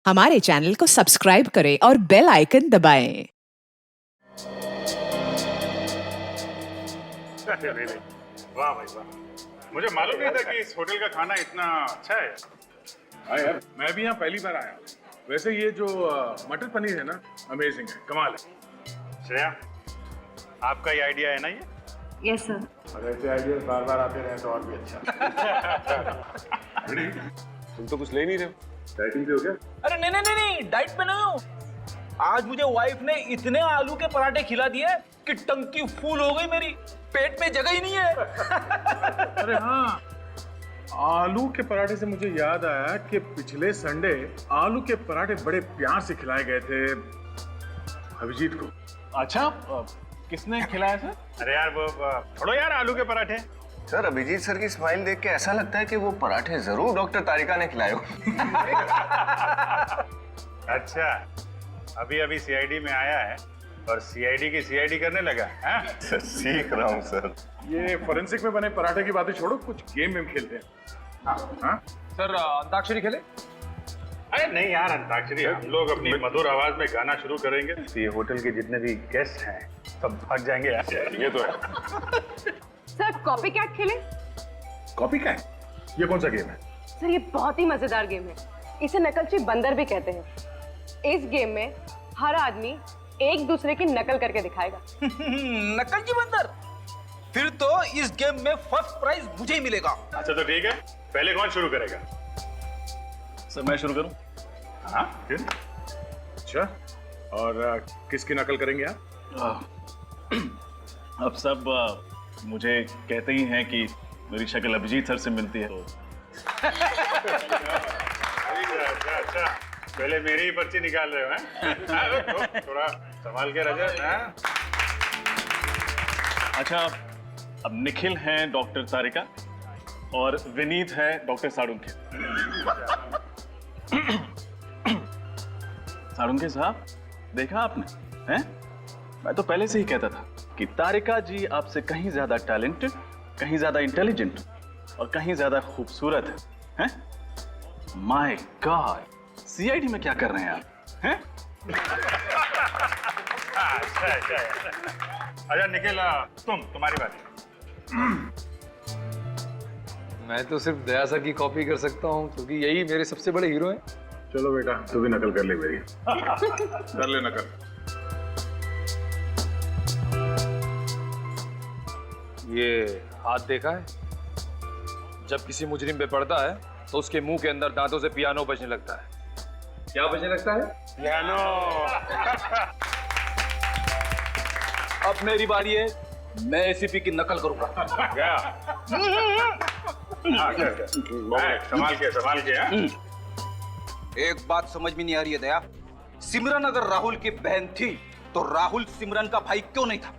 हमारे चैनल को सब्सक्राइब करें और बेल आइकन दबाएं। नहीं, वाह भाई वाह, मुझे मालूम नहीं था कि इस होटल का खाना इतना अच्छा है। हाँ यार, मैं भी यहाँ पहली बार आया हूँ। वैसे ये जो मटर पनीर है ना, अमेजिंग है, कमाल है। श्रेया, आपका ये आइडिया है ना ये? Yes sir. और ऐसे आइडिया बार बार आते रहे तो और भी अच्छा। तुम तो कुछ ले नहीं रहे हो, डाइटिंग पे हो क्या? अरे नहीं नहीं नहीं, डाइट पे नहीं हूँ। आज मुझे वाइफ ने इतने आलू के पराठे खिला दिए कि टंकी फुल हो गई मेरी, पेट में जगह ही नहीं है। अरे हाँ, आलू के पराठे से मुझे याद आया कि पिछले संडे आलू के पराठे बड़े प्यार से खिलाए गए थे अभिजीत को। अच्छा, किसने खिलाया सर? अरे यार वो छोड़ो यार आलू के पराठे। सर, अभिजीत सर की स्माइल देख के ऐसा लगता है कि वो पराठे जरूर डॉक्टर तारिका ने खिलाए हो। अच्छा, अभी अभी सीआईडी में आया है और सीआईडी की सीआईडी करने लगा है? सर, सीख रहा हूँ सर। ये फोरेंसिक में बने पराठे की बातें छोड़ो, कुछ गेम में खेलते हैं। हाँ हाँ सर, अंताक्षरी खेले? अरे नहीं यार, अंताक्षरी हम लोग अपनी मधुर आवाज में गाना शुरू करेंगे तो ये होटल के जितने भी गेस्ट हैं सब भाग जाएंगे यार। ये तो है। सर, कॉपी कैट खेले? Copy cat? ये कौन सा गेम है? सर, ये बहुत ही मजेदार गेम है। इसे नकलची बंदर भी कहते हैं। इस गेम में हर आदमी एक दूसरे की नकल करके दिखाएगा। नकलची बंदर? फिर तो इस गेम में फर्स्ट प्राइज मुझे ही मिलेगा। अच्छा तो ठीक है, पहले कौन शुरू करेगा? सर, मैं शुरू करूं? हाँ फिर। अच्छा, और किसकी नकल करेंगे आप? अब सब मुझे कहते ही हैं कि मेरी शक्ल अभिजीत सर से मिलती है तो अच्छा, पहले मेरी ही पर्ची निकाल रहे हो हैं? थोड़ा संभाल के रजत। अच्छा, अब निखिल हैं डॉक्टर तारिका और विनीत है डॉक्टर साळुंखे। साळुंखे साहब, देखा आपने? हैं? मैं तो पहले से ही कहता था कि तारिका जी आपसे कहीं ज्यादा टैलेंटेड, कहीं ज्यादा इंटेलिजेंट और कहीं ज्यादा खूबसूरत है। हैं? माय गॉड, सीआईडी में क्या कर रहे हैं आप? हैं? अच्छा निखिल, तुम्हारी बात। मैं तो सिर्फ दया सर की कॉपी कर सकता हूँ क्योंकि यही मेरे सबसे बड़े हीरो हैं। चलो बेटा, तू भी नकल कर ले मेरी। कर ले नकल। ये हाथ देखा है? जब किसी मुजरिम पे पड़ता है तो उसके मुंह के अंदर दांतों से पियानो बजने लगता है। क्या बजने लगता है? पियानो। अब मेरी बारी है, मैं एसीपी की नकल करूंगा। क्या? संभाल के हाँ? एक बात समझ में नहीं आ रही है दया, सिमरन अगर राहुल की बहन थी तो राहुल सिमरन का भाई क्यों नहीं था?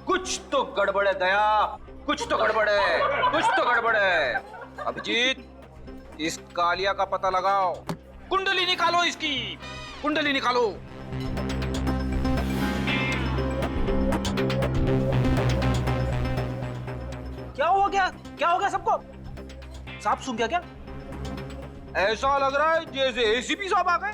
कुछ तो गड़बड़ है दया, कुछ तो गड़बड़ है, कुछ तो गड़बड़ है। अभिजीत, इस कालिया का पता लगाओ, कुंडली निकालो, इसकी कुंडली निकालो। क्या हो गया? क्या हो गया सबको? सांप सूंघ गया क्या? ऐसा लग रहा है जैसे एसीपी साहब आ गए।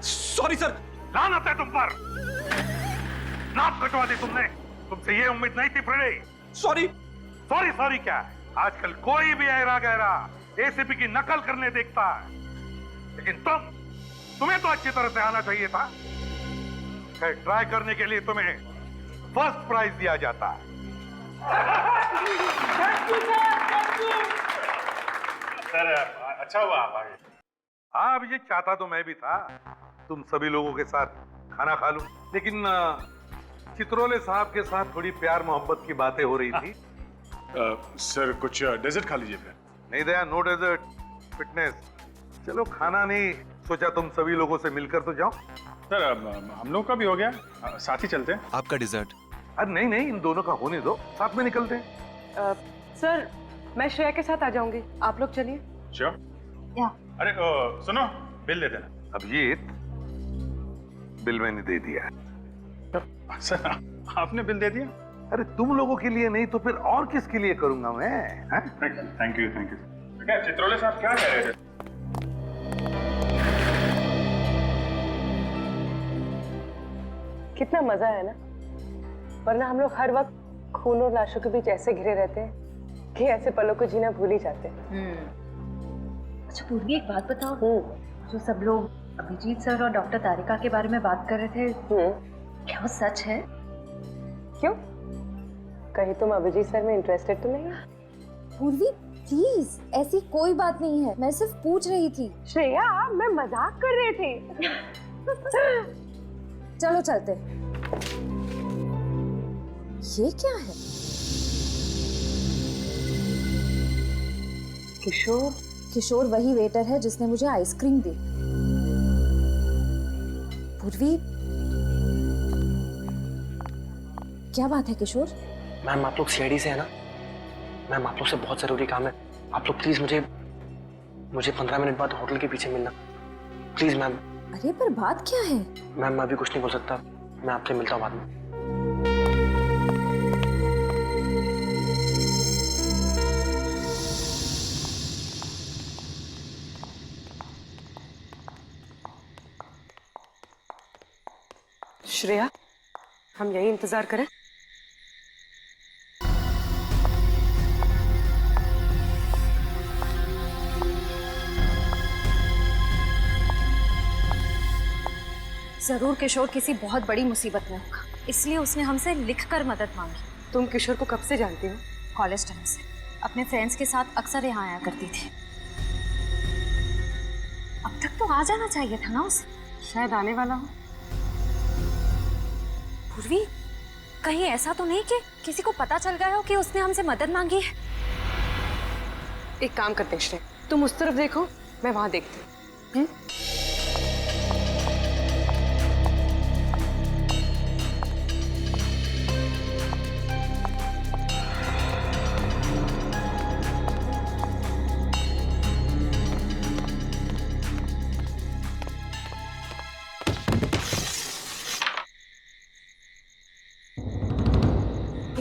Sorry sir. लानत है तुम पर, नाक कटवा दी तुमने। तुमसे ये उम्मीद नहीं थी फ्रेडी। सॉरी। सॉरी सॉरी क्या है? आजकल कोई भी ऐरा गहरा एसीपी की नकल करने देखता है, लेकिन तुम्हें तो अच्छी तरह से आना चाहिए था। ट्राई करने के लिए तुम्हें फर्स्ट प्राइज दिया जाता है। सर, अच्छा हुआ आप आ गए। हाँ अभिजीत, चाहता तो मैं भी था तुम सभी लोगों के साथ खाना खा लूं, लेकिन चित्रोले साहब के साथ थोड़ी प्यार मोहब्बत की बातें हो रही थी। सर कुछ डेजर्ट खा लीजिए फिर। नहीं दया, नो डेजर्ट, फिटनेस। चलो खाना नहीं, सोचा तुम सभी लोगों से मिलकर तो जाओ। सर हम लोग का भी हो गया, साथ ही चलते हैं। आपका डिजर्ट? अरे नहीं नहीं, इन दोनों का होने दो, साथ में निकलते हैं। सर, मैं श्रेया के साथ आ जाऊंगी, आप लोग चलिए। श्योर? या। अरे सुनो, बिल दे देना। अभिजीत, बिल मैंने दे दिया। सर आपने बिल दे दिया? अरे तुम लोगों के लिए नहीं तो फिर और किसके लिए करूंगा मैं? हाँ? Thank you. क्या चित्रोले साहब क्या कह रहे थे? कितना मजा है ना, वरना हम लोग हर वक्त खून और लाशों के बीच ऐसे घिरे रहते हैं कि ऐसे पलों को जीना भूल ही जाते हैं। अच्छा पूर्वी, एक बात बताओ, जो सब लोग अभिजीत सर और डॉक्टर तारिका के बारे में बात कर रहे थे, क्या वो सच है? क्यों, कहीं तुम अभिजीत सर में इंटरेस्टेड तो नहीं है? पूर्वी प्लीज, ऐसी कोई बात नहीं है, मैं सिर्फ पूछ रही थी। श्रेया, मैं मजाक कर रही थी। चलो चलते। ये क्या है? किशोर वही वेटर है जिसने मुझे आइसक्रीम दी। पूर्वी, क्या बात है किशोर? मैम आप लोग सीआईडी से है ना? मैम आप लोग से बहुत जरूरी काम है, आप लोग प्लीज मुझे 15 मिनट बाद होटल के पीछे मिलना प्लीज मैम। अरे पर बात क्या है? मैम मैं अभी कुछ नहीं बोल सकता, मैं आपसे मिलता हूँ बाद में। श्रेया, हम यही इंतजार करें? जरूर किशोर किसी बहुत बड़ी मुसीबत में होगा, इसलिए उसने हमसे लिखकर मदद मांगी। तुम किशोर को कब से जानती हो? कॉलेज टाइम से, अपने फ्रेंड्स के साथ अक्सर यहाँ आया करती थी। अब तक तो आ जाना चाहिए था ना उसे। शायद आने वाला हो। पूर्वी, कहीं ऐसा तो नहीं कि किसी को पता चल गया हो कि उसने हमसे मदद मांगी है? एक काम करते हैं श्रेया, तुम उस तरफ देखो, मैं वहां देखती हूँ।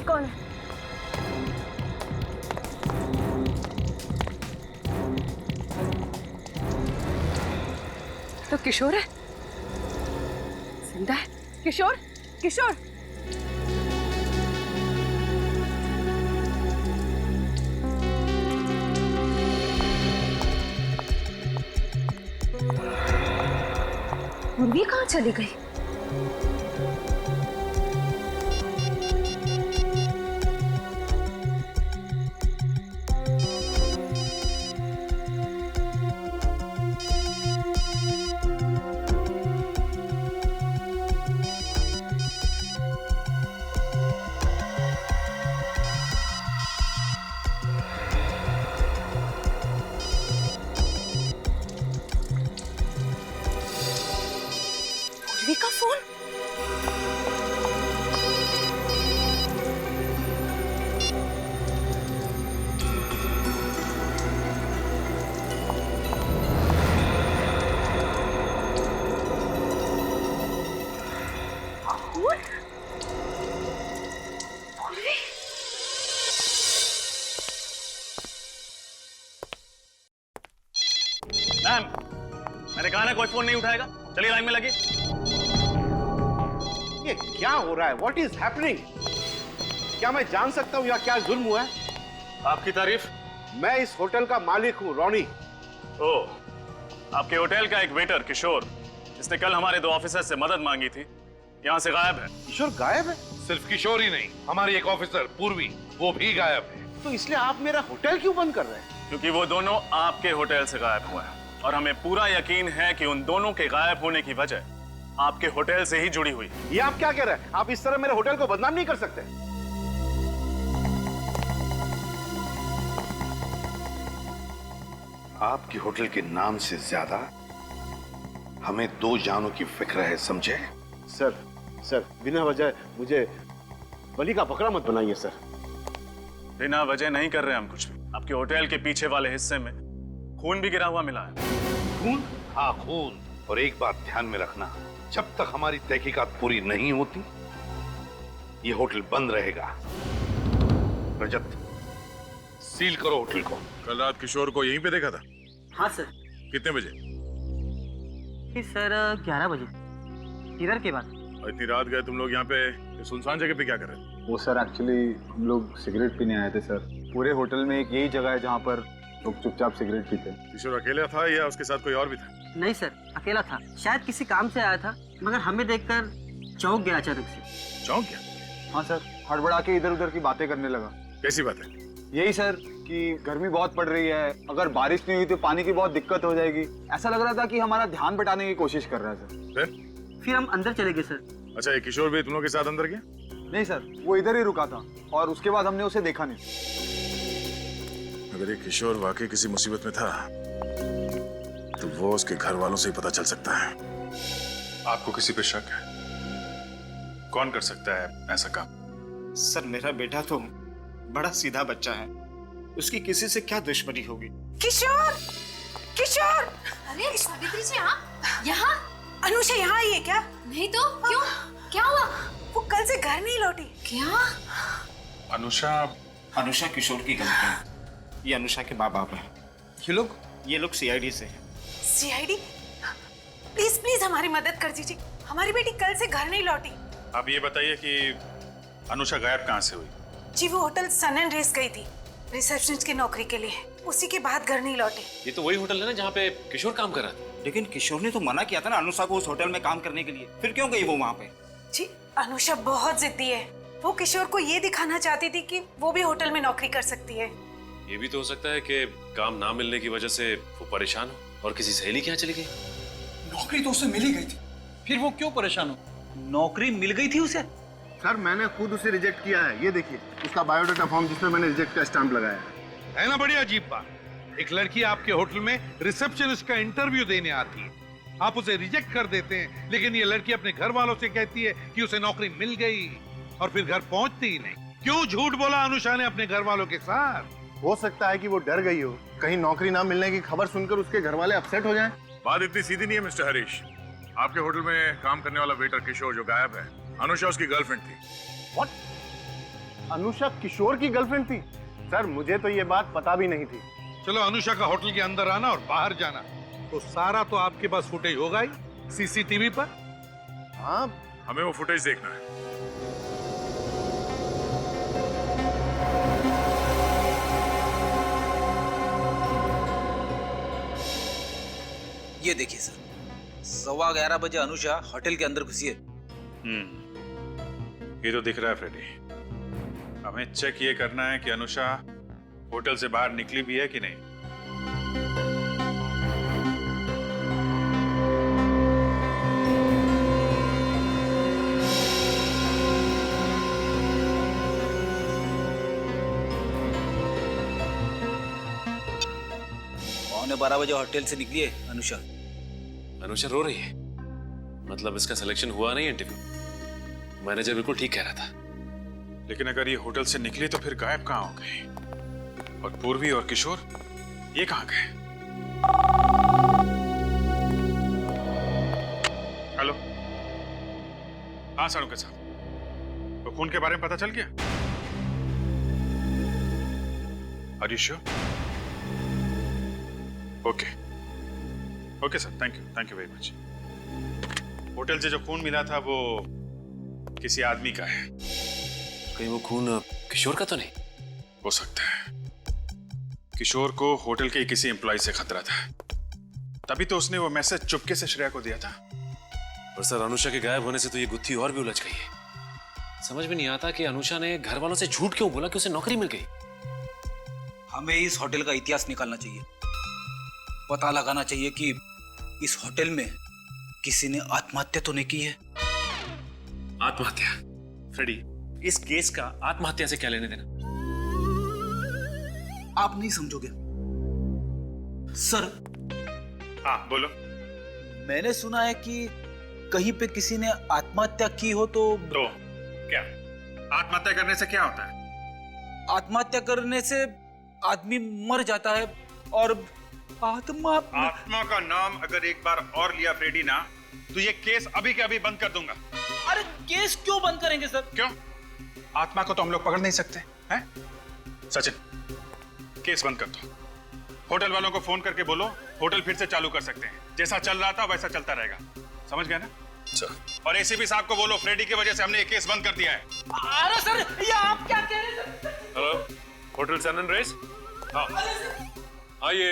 कौन है? तो किशोर है, जिंदा है। किशोर, किशोर, पूर्वी कहाँ चली गई? का फोन? मैम, मैंने कहा ना कोई फोन नहीं उठाएगा, चलिए लाइन में लगी। ये क्या हो रहा है? What is happening? क्या मैं जान सकता हूँ यहाँ क्या जुल्म हुआ है? आपकी तारीफ? मैं इस होटल का मालिक हूँ, रॉनी। ओह, आपके होटल का एक वेटर किशोर, जिसने कल हमारे 2 ऑफिसर से मदद मांगी थी, यहाँ से गायब है। किशोर गायब है? सिर्फ किशोर ही नहीं, हमारी एक ऑफिसर पूर्वी, वो भी गायब है। तो इसलिए आप मेरा होटल क्यों बंद कर रहे हैं? क्योंकि वो दोनों आपके होटल से गायब हुए हैं और हमें पूरा यकीन है कि उन दोनों के गायब होने की वजह आपके होटल से ही जुड़ी हुई। ये आप क्या कह रहे हैं? आप इस तरह मेरे होटल को बदनाम नहीं कर सकते। आपके होटल के नाम से ज्यादा हमें 2 जानों की फिक्र है, समझे? सर बिना वजह मुझे बलि का बकरा मत बनाइए सर। बिना वजह नहीं कर रहे हम कुछ भी। आपके होटल के पीछे वाले हिस्से में खून भी गिरा हुआ मिला है। खून? हाँ खून। और एक बात ध्यान में रखना, जब तक हमारी तहकीकात पूरी नहीं होती ये होटल बंद रहेगा। रजत, सील करो होटल को। कल रात किशोर को यहीं पे देखा था? हाँ सर। कितने बजे? सर 11 बजे, किधर के बाद। और इतनी रात गए तुम लोग यहाँ पे ये सुनसान जगह पे क्या कर रहे थे? वो सर एक्चुअली हम लोग सिगरेट पीने आए थे सर। पूरे होटल में एक यही जगह है जहाँ पर लोग चुपचाप सिगरेट पीते हैं। किशोर अकेला था या उसके साथ कोई और भी था? नहीं सर, अकेला था। शायद किसी काम से आया था, मगर हमें देखकर चौंक गया अचानक से। चौंक गया? हाँ सर, हड़बड़ा के इधर उधर की बातें करने लगा। कैसी बात है? यही सर कि गर्मी बहुत पड़ रही है, अगर बारिश नहीं हुई तो पानी की बहुत दिक्कत हो जाएगी। ऐसा लग रहा था कि हमारा ध्यान बटाने की कोशिश कर रहा है सर। फिर हम अंदर चले गए सर। अच्छा, ये किशोर भी तुम लोग के साथ अंदर गया? नहीं सर, वो इधर ही रुका था और उसके बाद हमने उसे देखा नहीं। अगर ये किशोर वाकई किसी मुसीबत में था तो वो उसके घर वालों से ही पता चल सकता है। आपको किसी पे शक है? कौन कर सकता है ऐसा काम? सर मेरा बेटा तो बड़ा सीधा बच्चा है, उसकी किसी से क्या दुश्मनी होगी। किशोर, किशोर! अरे सावित्री जी आप यहाँ? अनुषा यहाँ आई है क्या? नहीं तो क्यों? क्या हुआ? वो कल से घर नहीं लौटी। क्या? अनुषा किशोर की गलती। ये अनुषा के माँ बाप हैं। ये लोग सीआईडी से हैं। सीआईडी? प्लीज प्लीज हमारी मदद कर दीजिए, हमारी बेटी कल से घर नहीं लौटी। आप ये बताइए कि अनुषा गायब कहाँ से हुई? जी वो होटल सन एंड रेस गई थी रिसेप्शनिस्ट की नौकरी के लिए, उसी के बाद घर नहीं लौटे। ये तो वही होटल है ना जहाँ पे किशोर काम कर रहा था। लेकिन किशोर ने तो मना किया था ना अनुषा को उस होटल में काम करने के लिए, फिर क्यों गई वो वहाँ पे? जी अनुषा बहुत जिद्दी है, वो किशोर को ये दिखाना चाहती थी कि वो भी होटल में नौकरी कर सकती है। ये भी तो हो सकता है कि काम ना मिलने की वजह से वो परेशान हो और किसी सहेली के यहाँ चली गई। नौकरी तो उसे मिल ही गई थी, फिर वो क्यों परेशान हो? नौकरी मिल गई थी उसे। सर मैंने खुद उसे रिजेक्ट किया है, ये देखिए उसका बायोडाटा फॉर्म जिसमें मैंने रिजेक्ट का स्टैंप लगाया है ना। बड़ी अजीब बात, एक लड़की आपके होटल में रिसेप्शनिस्ट का इंटरव्यू देने आती है, आप उसे रिजेक्ट कर देते हैं, लेकिन ये लड़की अपने घर वालों से कहती है कि उसे नौकरी मिल गई और फिर घर पहुंचती ही नहीं। क्यों झूठ बोला अनुषा ने अपने घर वालों के साथ? हो सकता है कि वो डर गई हो, कहीं नौकरी ना मिलने की खबर सुनकर उसके घर वाले अपसेट हो जाएं। बात इतनी सीधी नहीं है मिस्टर हरीश। आपके होटल में काम करने वाला वेटर किशोर जो गायब है, अनुषा उसकी गर्लफ्रेंड थी। What? अनुषा किशोर की गर्लफ्रेंड थी? सर मुझे तो ये बात पता भी नहीं थी। चलो अनुषा का होटल के अंदर आना और बाहर जाना, तो सारा तो आपके पास फुटेज होगा ही सीसीटीवी पर। हाँ, हमें वो फुटेज देखना है। ये देखिए सर, 11:15 बजे अनुषा होटल के अंदर घुसी है। ये तो दिख रहा है फ्रेडी। हमें चेक ये करना है कि अनुषा होटल से बाहर निकली भी है कि नहीं। पौने 12 बजे होटल से निकली है अनुषा। अनुषा रो रही है, मतलब इसका सिलेक्शन हुआ नहीं इंटरव्यू। मैनेजर बिल्कुल ठीक कह रहा था। लेकिन अगर ये होटल से निकली तो फिर गायब कहाँ हो गई? और पूर्वी और किशोर ये कहाँ गए? हेलो, हाँ सारू के साथ तो खून के बारे में पता चल गया? Are you sure? Okay sir, thank you very much. Hotel से जो खून मिला था वो किसी आदमी का है। कहीं वो खून किशोर का तो नहीं? हो सकता है। किशोर को होटल के किसी एम्प्लॉय से खतरा था, तभी तो उसने वो मैसेज चुपके से श्रेया को दिया था। पर सर अनुषा के गायब होने से तो ये गुत्थी और भी उलझ गई है। समझ में नहीं आता कि अनुषा ने घर वालों से झूठ क्यों बोला कि उसे नौकरी मिल गई। हमें इस होटल का इतिहास निकालना चाहिए, पता लगाना चाहिए कि इस होटल में किसी ने आत्महत्या तो नहीं की है। आत्महत्या? फ्रेडी, इस केस का आत्महत्या से क्या लेने देना? आप नहीं समझोगे सर। हाँ बोलो। मैंने सुना है कि कहीं पे किसी ने आत्महत्या की हो तो क्या आत्महत्या करने से क्या होता है? आत्महत्या करने से आदमी मर जाता है और आत्मा आत्मा का नाम अगर एक बार और लिया फ्रेडी ना, तो ये केस अभी के अभी बंद कर दूंगा। अरे केस क्यों बंद करेंगे सर? क्यों? आत्मा को तो हम लोग पकड़ नहीं सकते हैं? सचिन, केस बंद कर दो। होटल वालों को फोन करके बोलो होटल फिर से चालू कर सकते हैं। जैसा चल रहा था वैसा चलता रहेगा। समझ गए ना? और एसीपी साहब को बोलो फ्रेडी की वजह से हमने ये केस बंद कर दिया है। अरे सर, ये आप क्या कह रहे हैं sir? Hello, hotel Sun and Race? हाँ हाँ, ये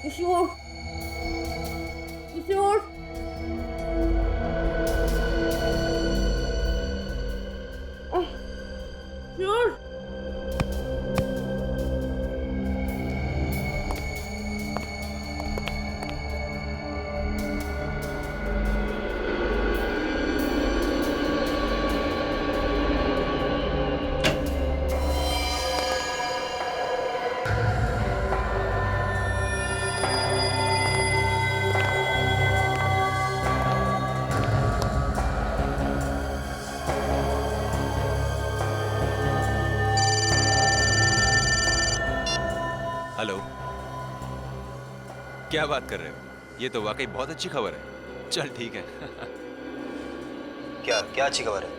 किशोर, किशोर, किशोर। हेलो, क्या बात कर रहे हो? ये तो वाकई बहुत अच्छी खबर है। चल ठीक है। क्या क्या अच्छी खबर है?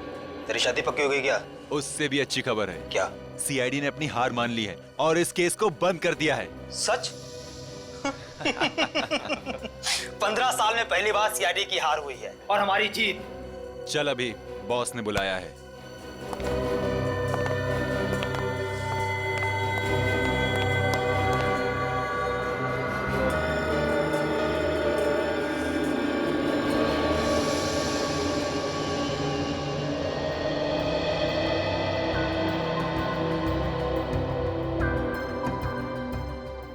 तेरी शादी पक्की हो गई क्या? उससे भी अच्छी खबर है। क्या? सीआईडी ने अपनी हार मान ली है और इस केस को बंद कर दिया है। सच? 15 साल में पहली बार सीआईडी की हार हुई है और हमारी जीत। चल, अभी बॉस ने बुलाया है।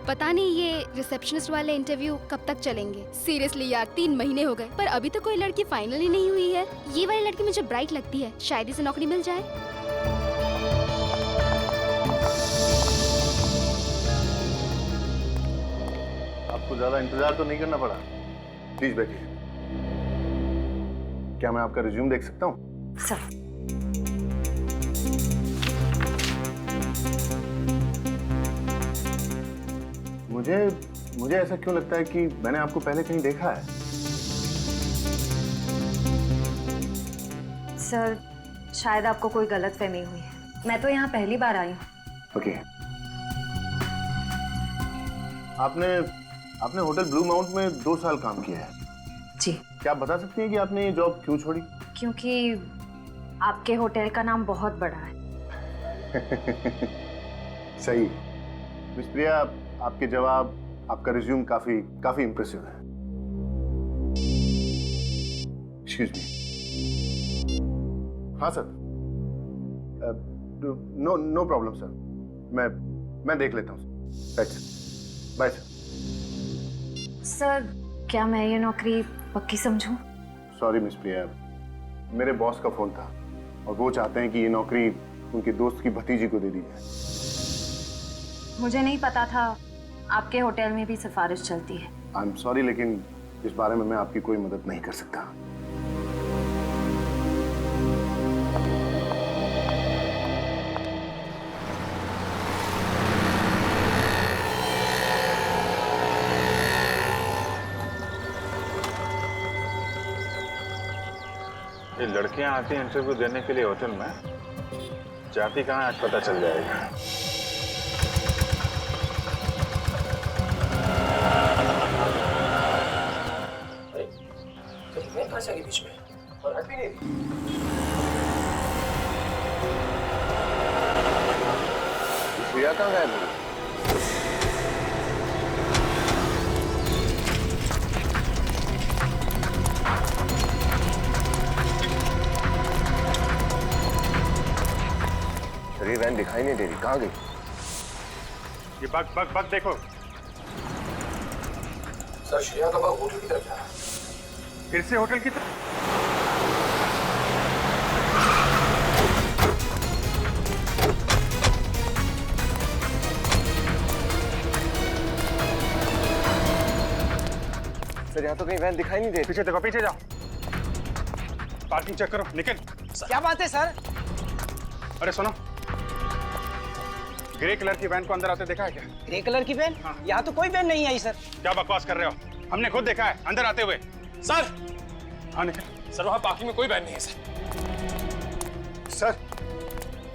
पता नहीं ये रिसेप्शनिस्ट वाले इंटरव्यू कब तक चलेंगे। सीरियसली यार, 3 महीने हो गए पर अभी तो कोई लड़की फाइनल ही नहीं हुई है। ये वाली लड़की मुझे ब्राइट लगती है, शायद इसे नौकरी मिल जाए। आपको ज्यादा इंतजार तो नहीं करना पड़ा। प्लीज बैठिए। क्या मैं आपका रिज्यूम देख सकता हूँ? सर, मुझे ऐसा क्यों लगता है कि मैंने आपको पहले कहीं देखा है? सर शायद आपको कोई गलतफहमी हुई है। मैं तो यहाँ पहली बार आई हूँ। ओके। आपने होटल ब्लू माउंट में 2 साल काम किया है। जी। क्या आप बता सकती हैं कि आपने ये जॉब क्यों छोड़ी? क्योंकि आपके होटल का नाम बहुत बड़ा है। सही। मिस प्रिया, आपके जवाब, आपका रिज्यूम काफी इंप्रेसिव है। Excuse me. हाँ सर। No problem sir. मैं देख लेता हूँ। Bye sir. सर क्या मैं ये नौकरी पक्की समझूं? सॉरी मिस प्रिया, मेरे बॉस का फोन था और वो चाहते हैं कि ये नौकरी उनके दोस्त की भतीजी को दे दी जाए। मुझे नहीं पता था आपके होटल में भी सिफारिश चलती है। आई एम सॉरी, लेकिन इस बारे में मैं आपकी कोई मदद नहीं कर सकता। ये लड़कियां आती हैं इंटरव्यू देने के लिए होटल में, जाती कहाँ आज पता चल जाएगा। बीच में और हट भी नहीं रही। प्रिया कहाँ गायब हो गई? दिखाई नहीं दे रही, कहाँ गई? ये बग देखो। सर श्रेया का बग होटल की तरफ जा रहा है। फिर से होटल की तरफ? सर यहाँ तो कहीं वैन दिखाई नहीं दे रही। पीछे देखो, पीछे जाओ, पार्किंग चेक करो। निकल। क्या बात है सर? अरे सुनो, ग्रे कलर की वैन को अंदर आते देखा है क्या? ग्रे कलर की वैन? हाँ। यहाँ तो कोई वैन नहीं आई सर। क्या बकवास कर रहे हो? हमने खुद देखा है अंदर आते हुए। सर हाँ निकल। सर वहाँ पार्किंग में कोई वैन नहीं है सर। सर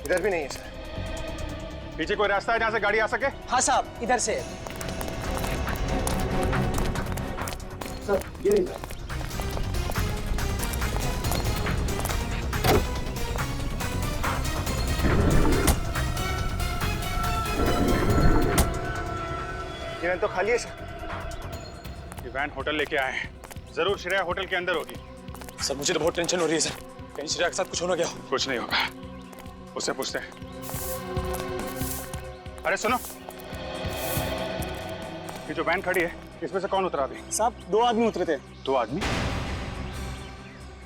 इधर भी नहीं है सर। पीछे कोई रास्ता है जहाँ से गाड़ी आ सके? हाँ साहब, इधर से। सर ये नहीं सर। ये वैन तो खाली है सर। ये वैन होटल लेके आए हैं, जरूर श्रेया होटल के अंदर होगी। सर मुझे तो बहुत टेंशन हो रही है सर, कहीं श्रेया के साथ कुछ होना क्या हो। कुछ नहीं होगा, उससे पूछते हैं। अरे सुनो, ये जो वैन खड़ी है इसमें से कौन उतरा अभी? साहब 2 आदमी उतरे थे। 2 आदमी?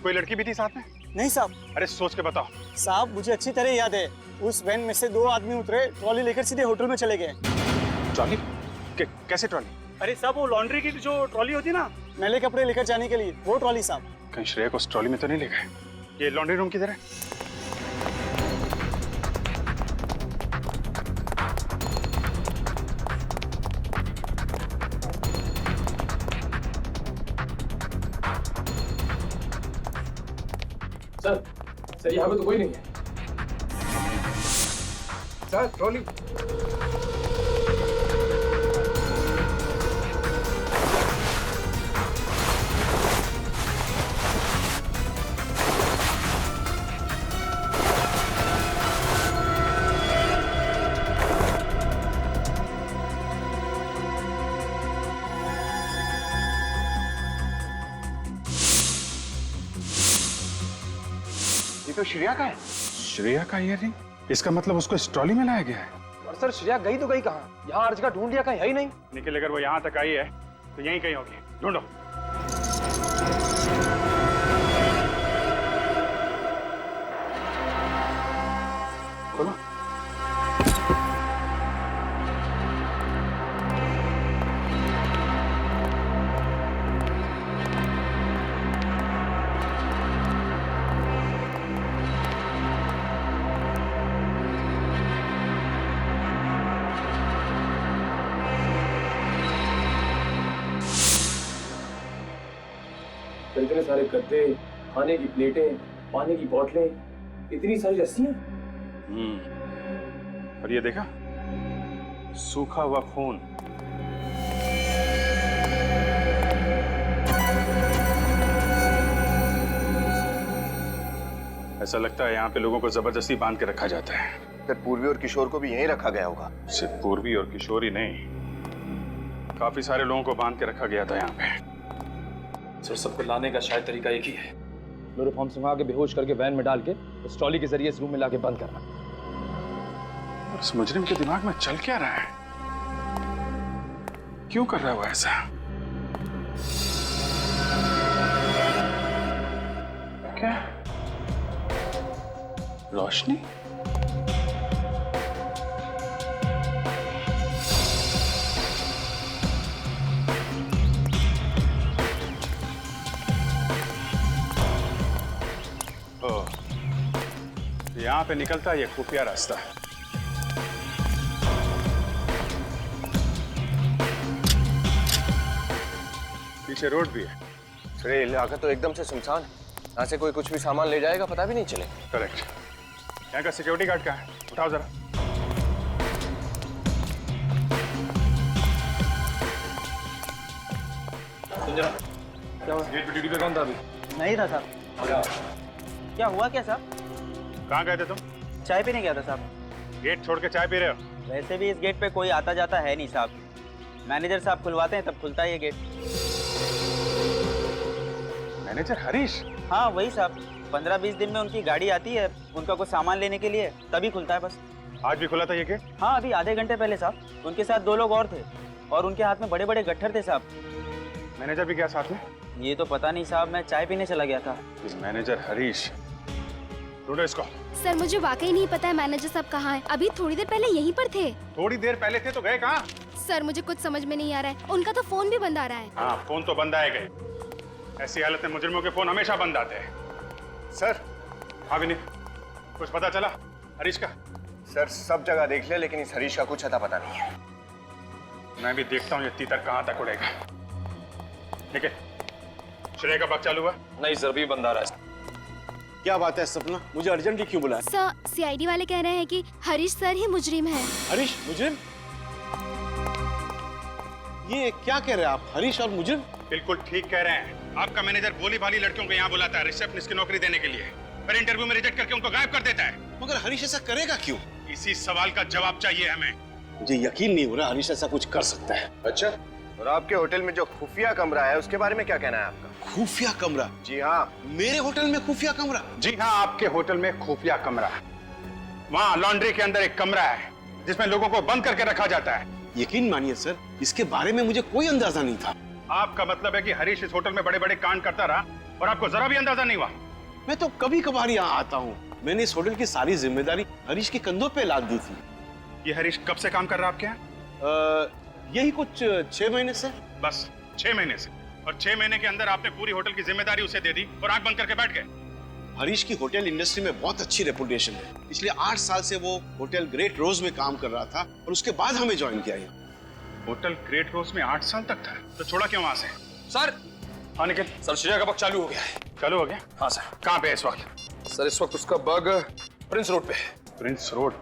कोई लड़की भी थी साथ में? नहीं साहब। अरे सोच के बताओ। साहब मुझे अच्छी तरह याद है, उस वैन में से 2 आदमी उतरे, ट्रॉली लेकर सीधे होटल में चले गए। ट्रॉली? कैसे ट्रॉली? अरे साहब वो लॉन्ड्री की जो ट्रॉली होती है ना, मैले कपड़े लेकर जाने के लिए, वो ट्रॉली साहब। कहीं श्रेया को उस ट्रॉली में तो नहीं ले गए? ये लॉन्ड्री रूम किधर है? सर यहाँ पे तो कोई नहीं है। Sir trolley. ये तो श्रेया का है। श्रेया का ईयररिंग? इसका मतलब उसको इस ट्रॉली में लाया गया है। और सर श्रेया गई तो गई कहाँ? यहाँ हर जगह ढूंढ लिया, कहीं है ही नहीं। निखिल अगर वो यहाँ तक आई है तो यहीं कहीं होगी, ढूंढो। खोलो। इतने सारे गद्दे, खाने की प्लेटें, पानी की बोतलें, इतनी सारी रस्सियां। और ये देखा, सूखा हुआ खून। ऐसा लगता है यहाँ पे लोगों को जबरदस्ती बांध के रखा जाता है। फिर पूर्वी और किशोर को भी यहीं रखा गया होगा। सिर्फ पूर्वी और किशोर ही नहीं, काफी सारे लोगों को बांध के रखा गया था यहाँ पे। सर सबको लाने का शायद तरीका एक ही है, क्लोरोफॉर्म सुंघा के बेहोश करके वैन में डाल के उस ट्रॉली के जरिए इस रूम में लाके बंद करना। इस मुजरिम के दिमाग में चल क्या रहा है? क्यों कर रहा है वो ऐसा? क्या रोशनी? यहाँ पे निकलता है ये खुफिया रास्ता। पीछे रोड भी है। अरे इलाका तो एकदम से सुनसान है, यहाँ से कोई कुछ भी सामान ले जाएगा पता भी नहीं चले। करेक्ट। यहाँ का सिक्योरिटी गार्ड कहाँ है? उठाओ जरा। क्या हुआ? गेट पे ड्यूटी पे कौन था अभी? नहीं था साहब। क्या हुआ क्या साहब? कहाँ गए थे तुम? चाय पीने गया था साहब। गेट छोड़ के चाय पी रहे हो? वैसे भी इस गेट पे कोई आता जाता है नहीं साहब, मैनेजर साहब खुलवाते हैं तब खुलता है ये गेट। मैनेजर हरीश? हाँ वही साहब, 15-20 दिन में उनकी गाड़ी आती है उनका कुछ सामान लेने के लिए, तभी खुलता है बस। आज भी खुला था ये गेट? हाँ, अभी आधे घंटे पहले साहब। उनके साथ 2 लोग और थे और उनके हाथ में बड़े बड़े गट्ठर थे साहब। मैनेजर भी गया साथ में? ये तो पता नहीं साहब, मैं चाय पीने चला गया था। मैनेजर हरीश, ढूंढो इसको। सर मुझे वाकई नहीं पता है मैनेजर साहब कहाँ हैं। अभी थोड़ी देर पहले यहीं पर थे। थोड़ी देर पहले थे तो गए कहाँ? सर मुझे कुछ समझ में नहीं आ रहा है। उनका तो फोन भी बंद आ रहा है। हाँ, फोन तो बंद आएगा। ऐसी हालत में मुजरिमों के फोन हमेशा बंद आते हैं। सर, हाँ विनीत, कुछ पता चला हरीश का? सर सब जगह देख लिया, लेकिन इस हरीश का कुछ अता पता नहीं है। मैं भी देखता हूँ ये तीतर कहाँ तक उड़ेगा। ठीक है, श्रेय का वक्त चालू हुआ? नहीं सर, भी बंद आ रहा है। क्या बात है सपना, मुझे अर्जेंटली क्यों बुलाया? सर सीआईडी वाले कह रहे हैं कि हरीश सर ही मुजरिम है। हरीश मुजरिम? ये क्या कह रहे हैं आप, हरीश और मुजरिम? बिल्कुल ठीक कह रहे हैं। आपका मैनेजर भोली भाली लड़कियों को यहाँ बुलाता है रिसेप्शनिस्ट की नौकरी देने के लिए, फिर इंटरव्यू में रिजेक्ट करके उनको गायब कर देता है। मगर हरीश ऐसा करेगा क्यों? इसी सवाल का जवाब चाहिए हमें। मुझे यकीन नहीं हो रहा हरीश ऐसा कुछ कर सकता है। अच्छा, और आपके होटल में जो खुफिया कमरा है उसके बारे में क्या कहना है आपका? खुफिया कमरा? जी हाँ। मेरे होटल में खुफिया कमरा? जी हाँ, आपके होटल में खुफिया कमरा। वहाँ लॉन्ड्री के अंदर एक कमरा है जिसमें लोगों को बंद करके रखा जाता है। यकीन मानिए सर, इसके बारे में मुझे कोई अंदाजा नहीं था। आपका मतलब है कि हरीश इस होटल में बड़े बड़े कांड करता रहा और आपको जरा भी अंदाजा नहीं हुआ? मैं तो कभी कभार यहाँ आता हूँ। मैंने इस होटल की सारी जिम्मेदारी हरीश के कंधों पे लाद दी थी। ये हरीश कब से काम कर रहा है आपके यहाँ? यही कुछ 6 महीने से। बस 6 महीने से? और 6 महीने के अंदर आपने पूरी होटल की जिम्मेदारी उसे दे दी और आंख बंद करके बैठ गए? हरीश की होटल इंडस्ट्री में बहुत अच्छी रेपुटेशन है। पिछले 8 साल से वो होटल ग्रेट रोज में काम कर रहा था और उसके बाद हमें ज्वाइन किया यहाँ। होटल ग्रेट रोज में 8 साल तक था, तो छोड़ा क्यों वहां से? सर, हाँ निखिल। सर श्रेया का बग चालू हो गया है। चालू हो गया? हाँ सर। कहाँ पे है इस वक्त? सर इस वक्त उसका बग प्रिंस रोड पे है। प्रिंस रोड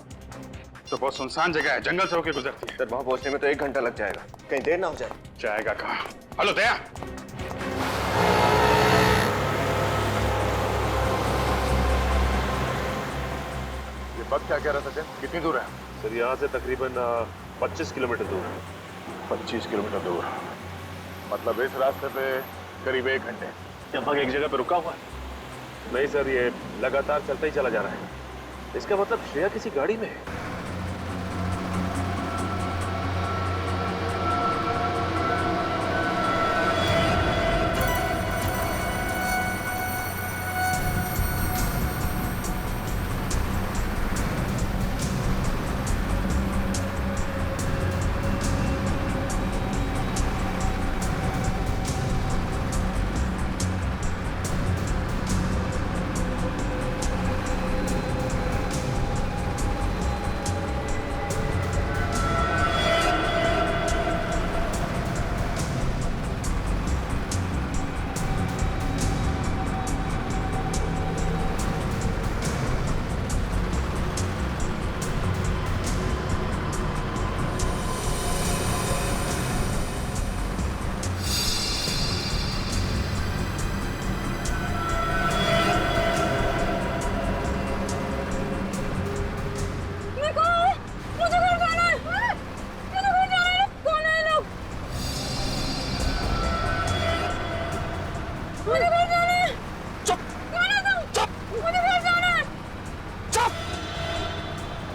तो बहुत सुनसान जगह है, जंगल से होकर गुजरती है। सर वहाँ पहुँचने में तो 1 घंटा लग जाएगा, कहीं देर ना हो जाए। जाएगा कहाँ? हेलो दया, ये बग क्या कह रहा था सर? कितनी दूर है? सर यहाँ से तकरीबन 25 किलोमीटर दूर है। 25 किलोमीटर दूर, मतलब इस रास्ते पे करीब 1 घंटे। क्या बग एक जगह पे रुका हुआ है? नहीं सर, ये लगातार चलता ही चला जा रहा है। इसका मतलब श्रेया किसी गाड़ी में है।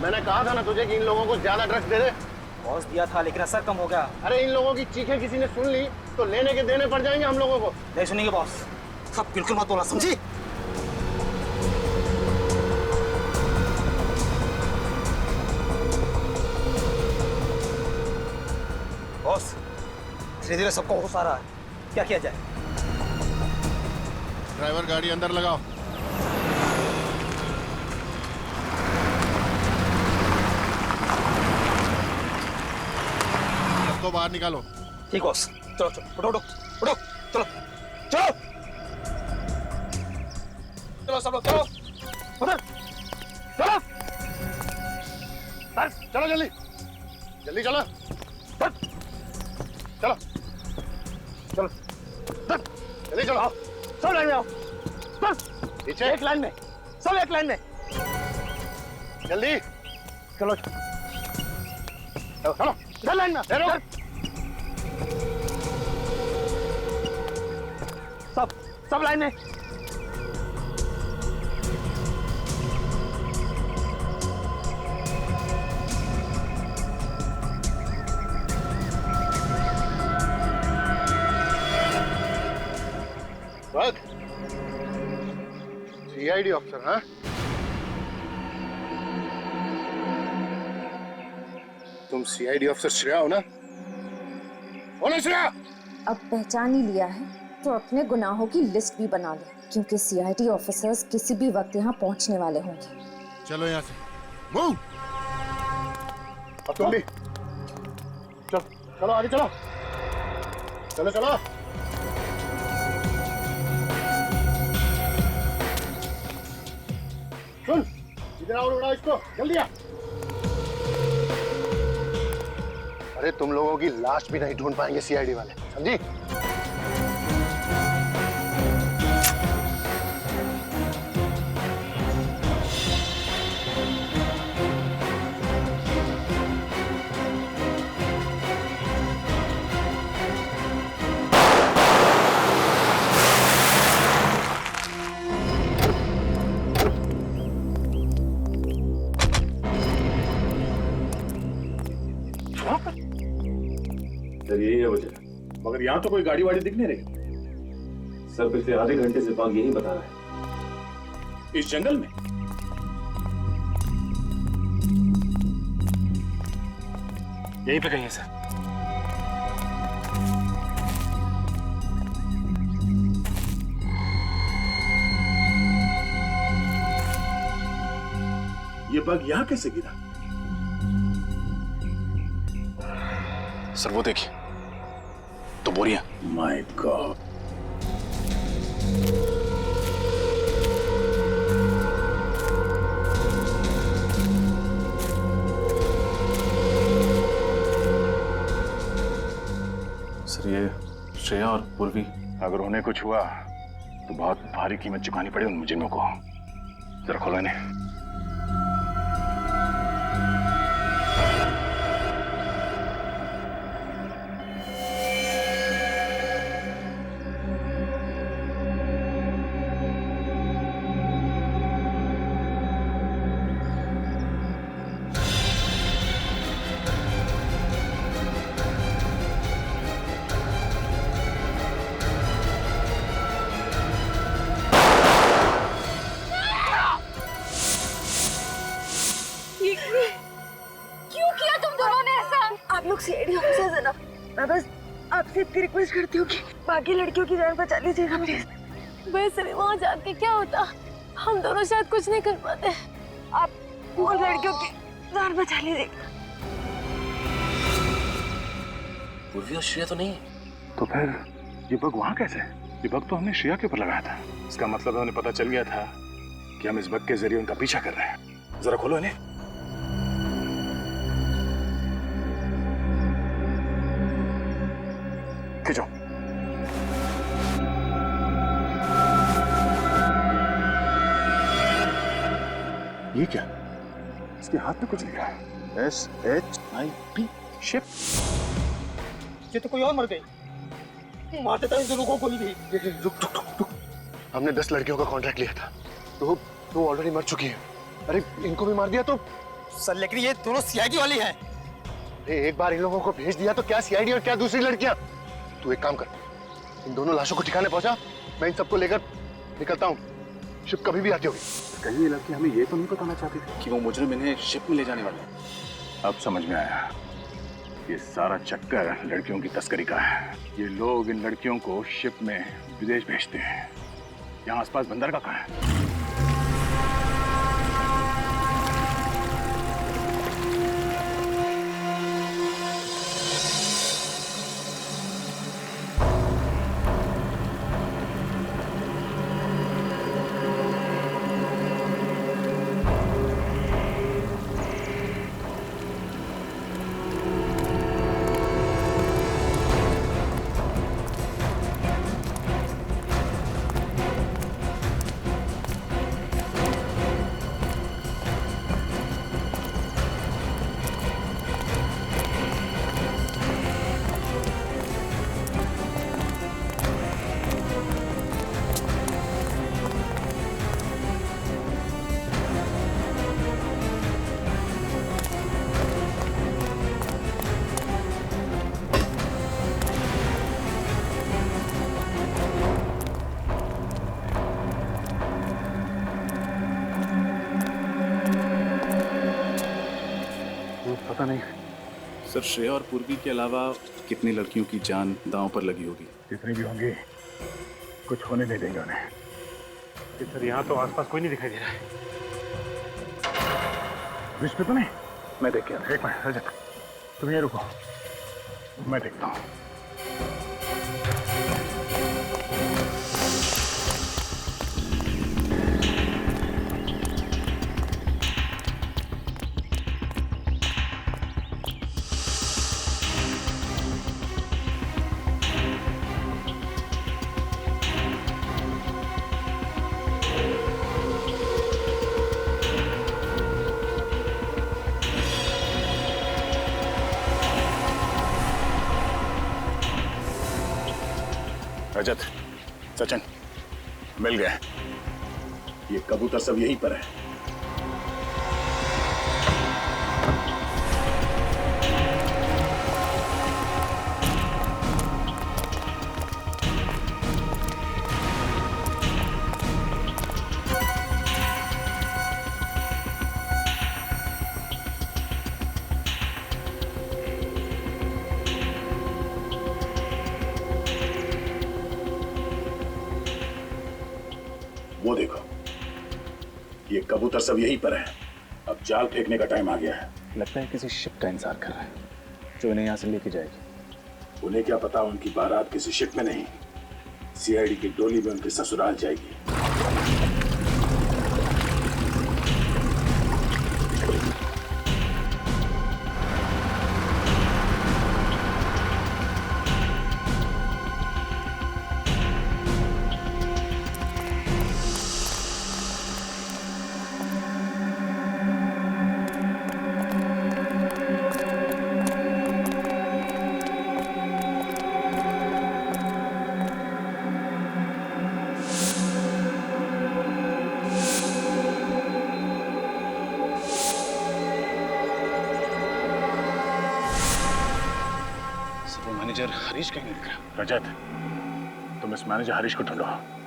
मैंने कहा था ना तुझे कि इन लोगों को ज्यादा ड्रग्स दे दे। बॉस दिया था लेकिन असर कम हो गया। अरे इन लोगों की चीखें किसी ने सुन ली तो लेने के देने पड़ जाएंगे हम लोगों को। नहीं सुनेंगे बॉस। सब बिल्कुल मत बोला, समझी? बॉस धीरे धीरे सबको होश आ रहा है, क्या किया जाए? ड्राइवर गाड़ी अंदर लगाओ। सबको बाहर निकालो। ठीक बॉस। चलो चलो, उठो उठो उठो, चलो चलो चलो सब लोग चलो उधर चलो। चलो जल्दी जल्दी चलो चलो चलो जल्दी चलो। सब लाइन में आओ, पीछे एक लाइन में, सब एक लाइन में, जल्दी चलो चलो इधर लाइन में, इधर सब लाइन में। सीआईडी ऑफिसर, हाँ? तुम सीआईडी ऑफिसर श्रेया हो ना? हो ना श्रेया? अब पहचान ही लिया है तो अपने गुनाहों की लिस्ट भी बना ले, क्योंकि सीआईडी ऑफिसर्स किसी भी वक्त यहाँ पहुँचने वाले होंगे। चलो यहाँ से, मूव। अब तुम भी चलो, चलो आगे चलो, चलो चलो। सुन, इधर आओ, उड़ाओ इसको, जल्दी आ। अरे तुम लोगों की लाश भी नहीं ढूंढ पाएंगे सीआईडी वाले, समझी? सर यही है वजह, मगर यहाँ तो कोई गाड़ी वाड़ी दिख नहीं रही। सर पिछले आधे घंटे से बाग यही बता रहा है, इस जंगल में। यहीं पे कहीं है सर। ये बग यहाँ कैसे गिरा? सर वो देखिए, तो बोरियां। My God. सर ये श्रेया और पूर्वी, अगर उन्हें कुछ हुआ तो बहुत भारी कीमत चुकानी पड़े उन मुजरिमों को। जरा खोलो इन्हें। क्यों किया तुम दोनों ने ऐसा? आप लोग सीआईडी ऑफिसर्स हैं ना, मैं बस आपसे इतनी रिक्वेस्ट करती हूँ कि बाकी लड़कियों की जान बचा लीजिएगा प्लीज। वैसे भी वहाँ जाके क्या होता, हम दोनों शायद कुछ नहीं कर पाते। आप वो लड़कियों की जान बचा लीजिएगा। पूर्वी और श्रेया तो नहीं है। तो फिर ये बग वहां कैसे? ये बग तो हमने श्रेया के ऊपर लगाया था। इसका मतलब उन्हें पता चल गया था कि हम इस बग के जरिए उनका पीछा कर रहे हैं। जरा खोलो इन्हें। खींचो। ये क्या? इसके हाथ में कुछ लिखा है, SHIP, शिप। ये तो कोई और मर गई। मारते था इन दोनों को गोली भी। रुक। हमने 10 लड़कियों का कॉन्ट्रैक्ट लिया था, तो वो ऑलरेडी मर चुकी है। अरे इनको भी मार दिया तो? सर लेकिन ये दोनों सीआईडी वाली हैं। अरे एक बार इन लोगों को भेज दिया तो क्या सीआईडी और क्या दूसरी लड़कियां? तू एक काम कर, इन दोनों लाशों को ठिकाने पहुंचा, मैं इन सबको लेकर निकलता हूँ। शिप कभी भी आती होगी। कहीं ये लड़की हमें ये तो नहीं बताना चाहती थी कि वो मुजरिम इन्हें शिप में ले जाने वाले हैं। अब समझ में आया, ये सारा चक्कर लड़कियों की तस्करी का है। ये लोग इन लड़कियों को शिप में विदेश भेजते हैं। यहाँ आसपास बंदरगाह कहाँ है? सर श्रेया और पूर्वी के अलावा कितनी लड़कियों की जान दांव पर लगी होगी? जितनी भी होंगी कुछ होने नहीं देंगे उन्हें। सर यहाँ तो आसपास कोई नहीं दिखाई दे रहा है। ब्रिज पे तो नहीं? मैं देख के आता हूं। एक मिनट रजत, तुम ये रुको, मैं देखता हूँ। रजत, सचिन, मिल गए। ये कबूतर सब यहीं पर है। वो देखो, ये कबूतर सब यहीं पर है। अब जाल फेंकने का टाइम आ गया है। लगता है किसी शिप का इंतजार कर रहा है जो इन्हें यहाँ से लेके जाएगी। उन्हें क्या पता उनकी बारात किसी शिप में नहीं, सीआईडी की डोली में उनके ससुराल जाएगी। मैनेजर हरीश कहीं नहीं दिख रहा। रजत, तुम इस मैनेजर हरीश को ढूंढो,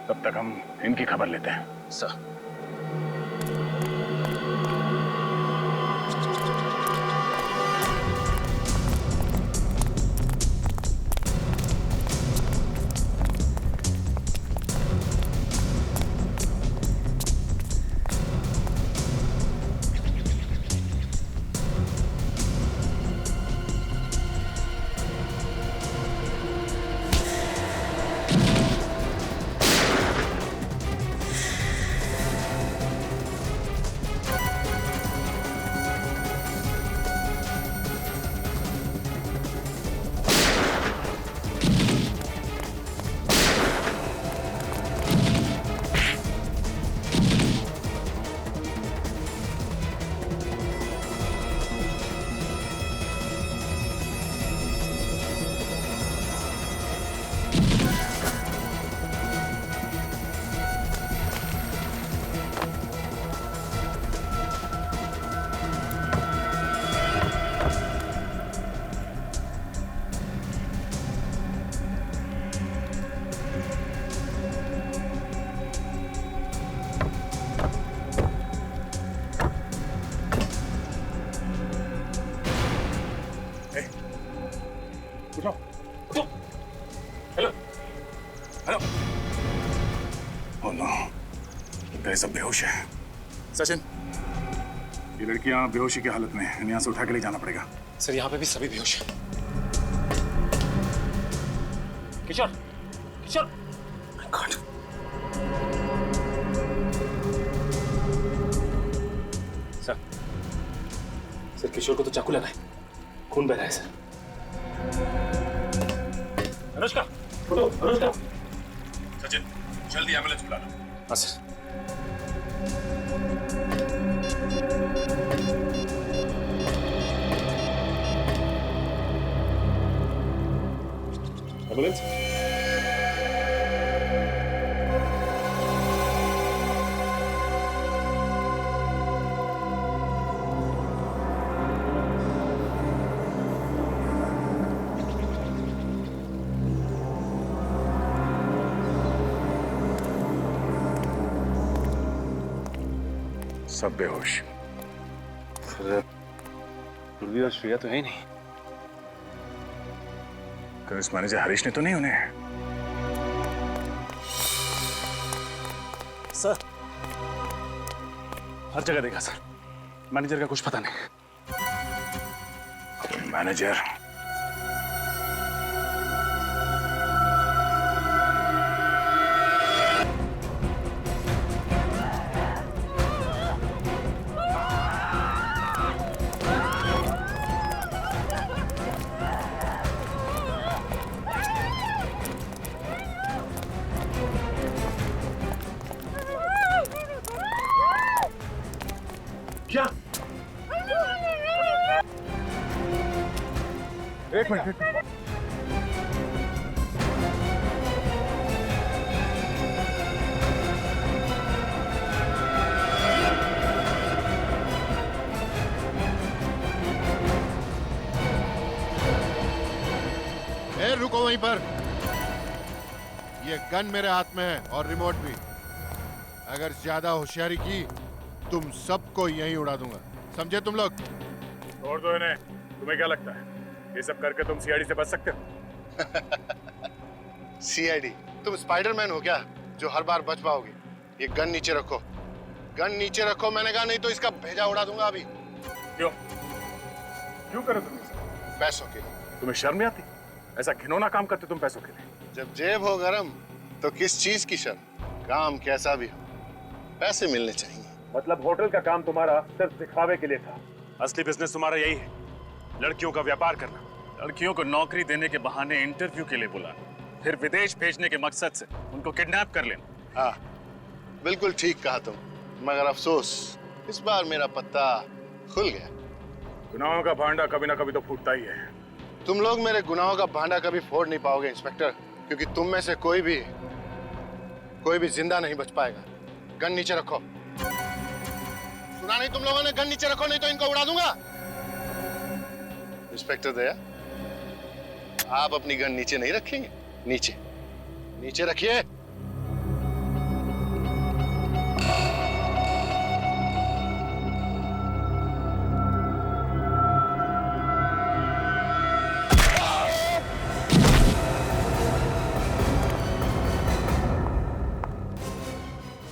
तब तक हम इनकी खबर लेते हैं। सर। सब बेहोश है। सचिन, ये लड़कियां बेहोशी की हालत में हैं, यहाँ से उठा के ले जाना पड़ेगा। सर यहाँ पे भी सभी बेहोश हैं। किशोर, किशोर, गॉड। सर किशोर को तो चाकू लगा है, खून बह रहा है सर। अनुष्का, उठो, अनुष्का। सचिन, जल्दी एम्बुलेंस बुला लो। हाँ सर। एम्बुलेंस। सब बेहोश। पूर्वी और श्रेया तो है ही नहीं। इस मैनेजर हरीश ने तो नहीं उन्हें? सर, हर जगह देखा सर, मैनेजर का कुछ पता नहीं। मैनेजर क्या? एक मिनट। रुको वहीं पर। ये गन मेरे हाथ में है और रिमोट भी। अगर ज्यादा होशियारी की तुम सबको यहीं उड़ा दूंगा, समझे तुम लोग? छोड़ दो इन्हें। तुम्हें क्या लगता है ये सब करके तुम सीआईडी से बच सकते हो? सीआईडी? तुम स्पाइडरमैन हो क्या जो हर बार बच पाओगे? ये गन नीचे रखो, गन नीचे रखो मैंने कहा, नहीं तो इसका भेजा उड़ा दूंगा अभी। क्यों करो तुम इसे? पैसों के लिए। तुम्हें शर्म नहीं आती? ऐसा घिनौना काम करते तुम पैसों के लिए। जब जेब हो गरम तो किस चीज की शर्म? काम कैसा भी हो, पैसे मिलने चाहिए। मतलब होटल का काम तुम्हारा सिर्फ दिखावे के लिए था? असली बिजनेस तुम्हारा यही है, लड़कियों का व्यापार करना। लड़कियों को नौकरी देने के बहाने इंटरव्यू के लिए बुलाना, फिर विदेश भेजने के मकसद से उनको किडनैप कर लेना। हाँ, बिल्कुल ठीक कहा तुम, मगर अफसोस इस बार मेरा पत्ता खुल गया। गुनाहों का भांडा कभी ना कभी तो फूटता ही है। तुम लोग मेरे गुनाहों का भांडा कभी फोड़ नहीं पाओगे इंस्पेक्टर, क्योंकि तुम में से कोई भी जिंदा नहीं बच पाएगा। गन नीचे रखो। सुना नहीं तुम लोगों ने? गन नीचे रखो, नहीं तो इनको उड़ा दूंगा। इंस्पेक्टर दया, आप अपनी गन नीचे नहीं रखेंगे? नीचे रखिए।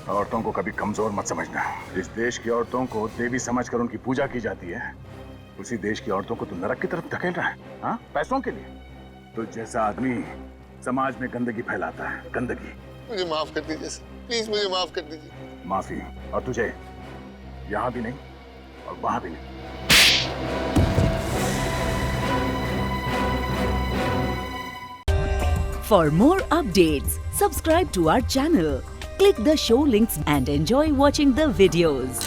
औरतों को कभी कमजोर मत समझना। जिस देश की औरतों को देवी समझकर उनकी पूजा की जाती है, उसी देश की औरतों को तो नरक की तरफ धकेल रहा है। हाँ, पैसों के लिए। तो जैसा आदमी समाज में गंदगी फैलाता है, गंदगी। मुझे माफ कर दीजिए सर, प्लीज मुझे माफ कर दीजिए। माफी? और तुझे यहाँ भी नहीं और वहां भी नहीं। For more updates, subscribe to our channel, click the show links and enjoy watching the videos.